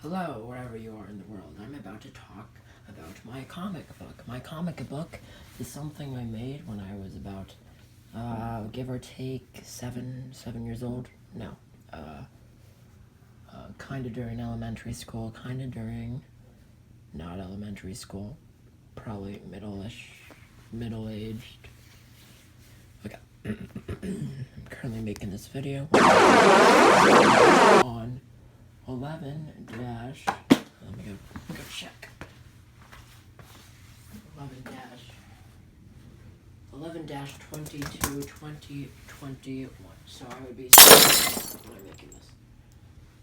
Hello, wherever you are in the world. I'm about to talk about my comic book. My comic book is something I made when I was about, give or take, seven years old. No, kind of during elementary school, kind of during not elementary school, probably middle-aged. Okay. I'm currently making this video on 11 dash, let me go check. 11 dash 22 2021. So I would be when I'm making this.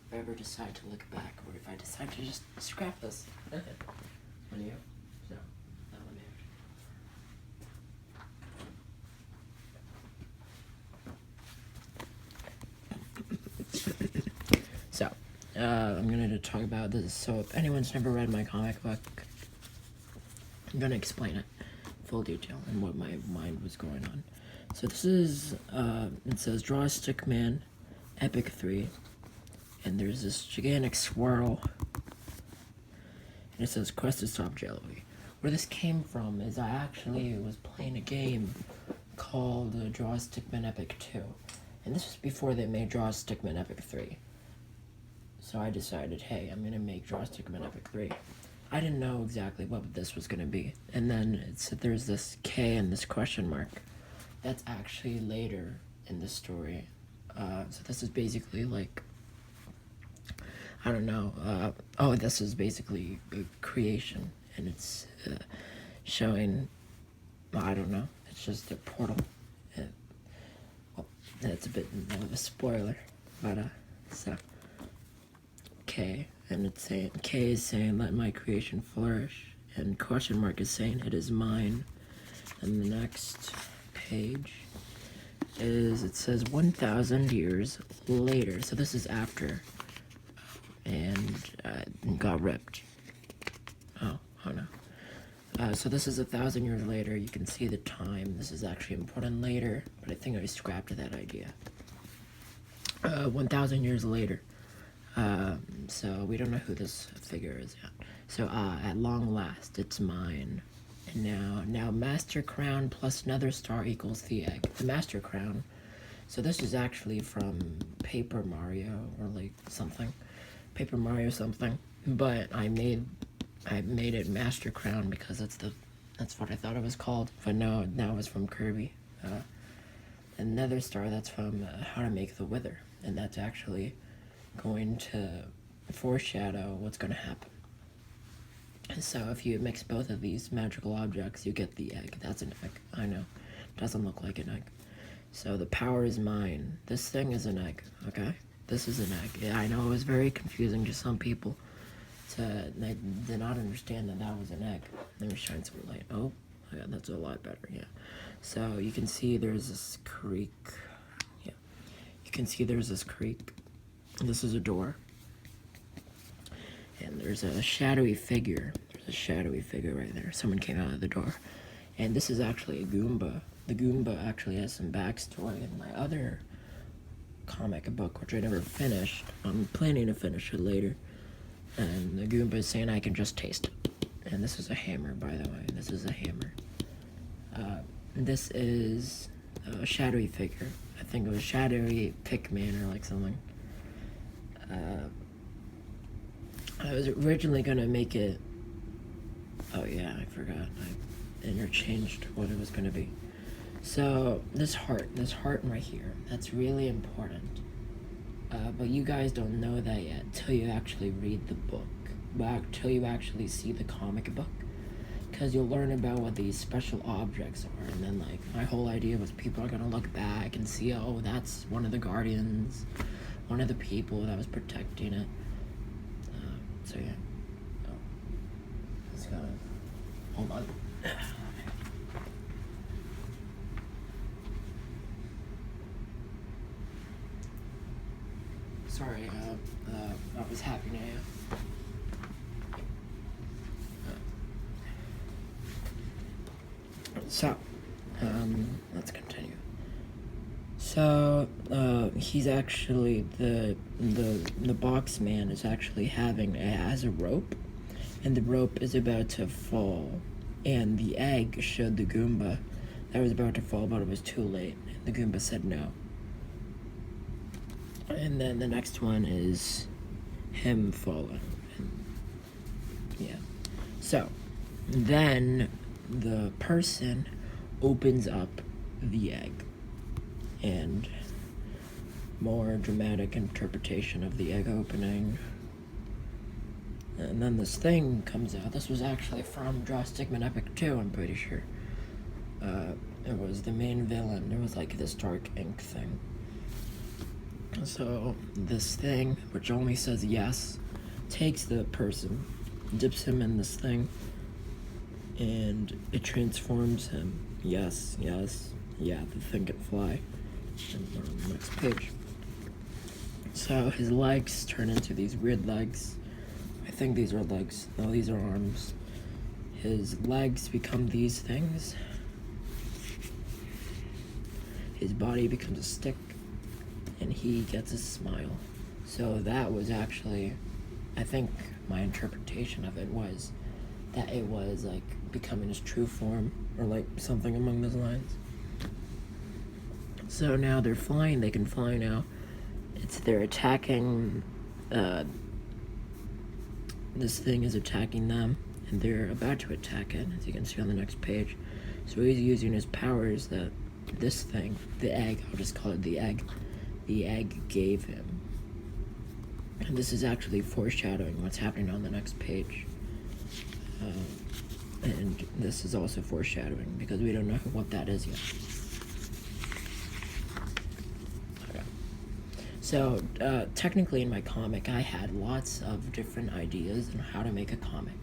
If I ever decide to look back, or if I decide to just scrap this. When you? So, that one So, I'm gonna talk about this. So if anyone's never read my comic book, I'm gonna explain it full detail and what my mind was going on. So this is, it says Draw a Stickman Epic 3, and there's this gigantic swirl, and it says Quest to Stop Jelly. Where this came from is I actually was playing a game called Draw a Stickman Epic 2, and this was before they made Draw a Stickman Epic 3. So I decided, hey, I'm gonna make Draw a Stickman Epic 3. I didn't know exactly what this was gonna be. And then it said there's this K and this question mark. That's actually later in the story. So this is basically like, I don't know, this is basically a creation. And it's showing, I don't know, it's just a portal. Well, that's a bit of a spoiler, but so. K, and it's saying, K is saying, let my creation flourish, and question mark is saying, it is mine. And the next page is, it says 1,000 years later, so this is after, and got ripped. Oh no. So this is 1,000 years later. You can see the time. This is actually important later, but I think I scrapped that idea. 1,000 years later. So we don't know who this figure is yet. So, at long last, it's mine. And now Master Crown plus Nether Star equals the egg. The Master Crown. So this is actually from Paper Mario, or like something. Paper Mario something. But I made it Master Crown because that's what I thought it was called. But no, now it's from Kirby. And Nether Star, that's from How to Make the Wither. And that's actually going to foreshadow what's going to happen. So if you mix both of these magical objects, you get the egg. That's an egg. I know. Doesn't look like an egg. So the power is mine. This thing is an egg, okay? This is an egg. Yeah, I know it was very confusing to some people. They did not understand that was an egg. Let me shine some light. Oh, yeah, that's a lot better, yeah. So you can see there's this creek. Yeah. You can see there's this creek. This is a door, and there's a shadowy figure. There's a shadowy figure right there. Someone came out of the door, and this is actually a Goomba. The Goomba actually has some backstory in my other comic book, which I never finished. I'm planning to finish it later, and the Goomba is saying I can just taste it. And this is a hammer, by the way. This is a hammer. This is a shadowy figure. I think it was Shadowy Pikmin or like something. I was originally gonna make it, oh yeah, I forgot, I interchanged what it was gonna be. So, this heart right here, that's really important. But you guys don't know that yet till you actually read the book, till you actually see the comic book. Because you'll learn about what these special objects are, and then like, my whole idea was people are gonna look back and see, oh, that's one of the guardians, one of the people that was protecting it. So yeah. Oh. Let's go. Hold on. Sorry, I was happy now. So, let's continue. So, he's actually the box man is actually has a rope, and the rope is about to fall, and the egg showed the Goomba that was about to fall, but it was too late. The Goomba said no. And then the next one is him falling. Yeah. So then the person opens up the egg, and more dramatic interpretation of the egg opening. And then this thing comes out. This was actually from Draw Stickman Epic 2, I'm pretty sure. It was the main villain. It was like this dark ink thing. So this thing, which only says yes, takes the person, dips him in this thing, and it transforms him. Yes, yes, yeah, the thing can fly. And we're on the next page. So his legs turn into these weird legs. I think these are legs. No, these are arms. His legs become these things. His body becomes a stick, and he gets a smile. So that was actually, I think my interpretation of it was that it was like becoming his true form, or like something along those lines. So now they're flying, they can fly now. They're attacking, this thing is attacking them, and they're about to attack it, as you can see on the next page. So he's using his powers that this thing, the egg, I'll just call it the egg gave him. And this is actually foreshadowing what's happening on the next page. And this is also foreshadowing because we don't know what that is yet. Okay. So, technically in my comic, I had lots of different ideas on how to make a comic.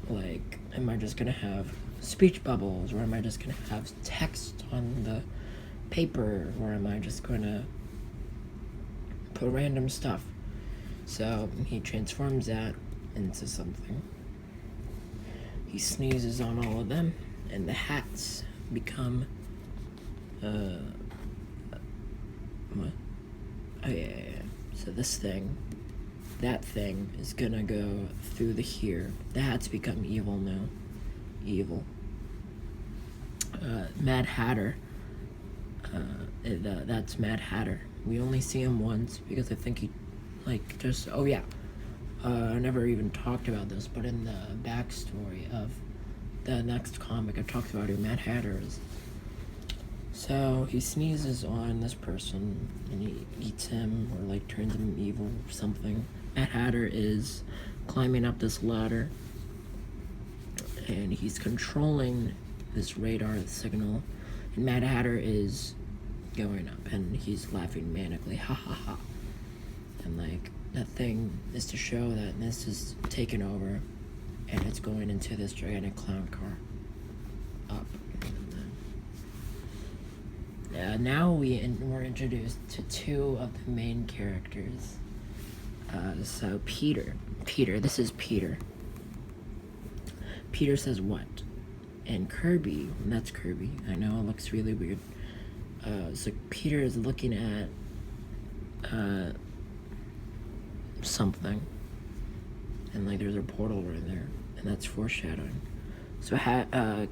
Like, am I just gonna have speech bubbles, or am I just gonna have text on the paper, or am I just gonna put random stuff? So he transforms that into something. He sneezes on all of them, and the hats become what? Oh yeah. So this thing, that thing is gonna go through the here. The hats become evil now. Evil. Mad Hatter. That's Mad Hatter. We only see him once because I think he, like, just, oh yeah. I never even talked about this, but in the backstory of the next comic, I talked about who Mad Hatter is. So he sneezes on this person, and he eats him, or like turns him evil or something. Mad Hatter is climbing up this ladder, and he's controlling this radar signal, and Mad Hatter is going up, and he's laughing manically, ha ha ha. And like, that thing is to show that this is taken over, and it's going into this gigantic clown car up. Now we're introduced to two of the main characters. So Peter, this is Peter. Peter says what? And Kirby, that's Kirby. I know it looks really weird. So Peter is looking at something, and like there's a portal right there, and that's foreshadowing. So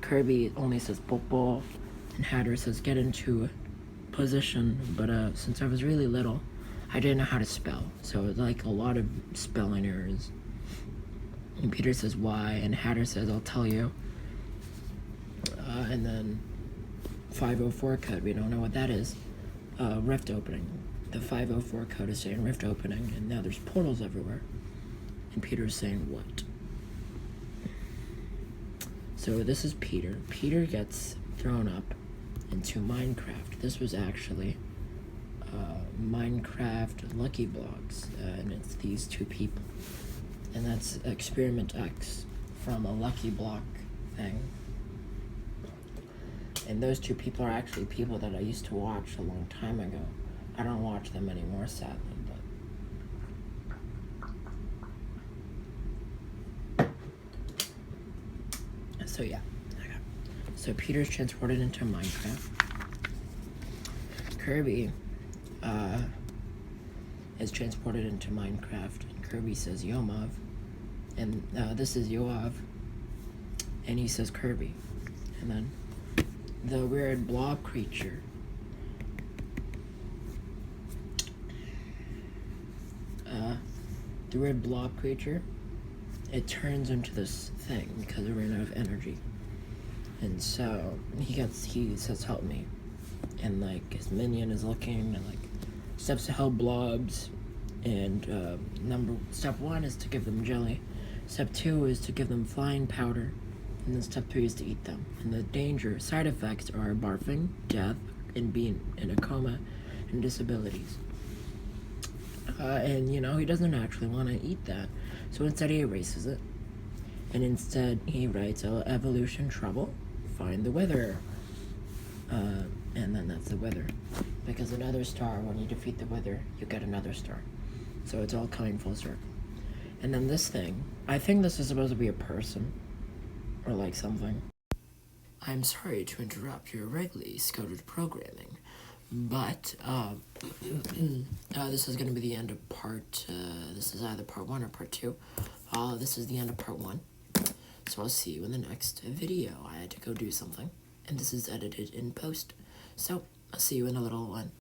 Kirby only says "Popo," and Hatter says "get into position." But since I was really little, I didn't know how to spell, so it's like a lot of spelling errors. And Peter says "why," and Hatter says "I'll tell you." And then 504 code, we don't know what that is. Rift opening. The 504 code is saying rift opening, and now there's portals everywhere. And Peter's saying what? So this is Peter. Peter gets thrown up into Minecraft. This was actually Minecraft Lucky Blocks, and it's these two people. And that's Experiment X from a Lucky Block thing. And those two people are actually people that I used to watch a long time ago. I don't watch them anymore, sadly, but... So yeah. So Peter's transported into Minecraft. Kirby is transported into Minecraft, and Kirby says Yomov, and this is Yoav, and he says Kirby, and then the weird blob creature it turns into this thing because it ran out of energy. And so he says help me, and like his minion is looking and like steps to help blobs, and step 1 is to give them jelly, step 2 is to give them flying powder, and then step 3 is to eat them. And the side effects are barfing, death, and being in a coma, and disabilities. And you know, he doesn't actually want to eat that, so instead he erases it, and instead he writes evolution trouble, find the wither, and then that's the wither, because another star, when you defeat the wither, you get another star, so it's all coming full circle. And then this thing, I think this is supposed to be a person, or like something. I'm sorry to interrupt your regularly scheduled programming, but this is going to be the end of this is either part 1 or part 2. This is the end of part 1, so I'll see you in the next video. I had to go do something, and this is edited in post, so I'll see you in a little one.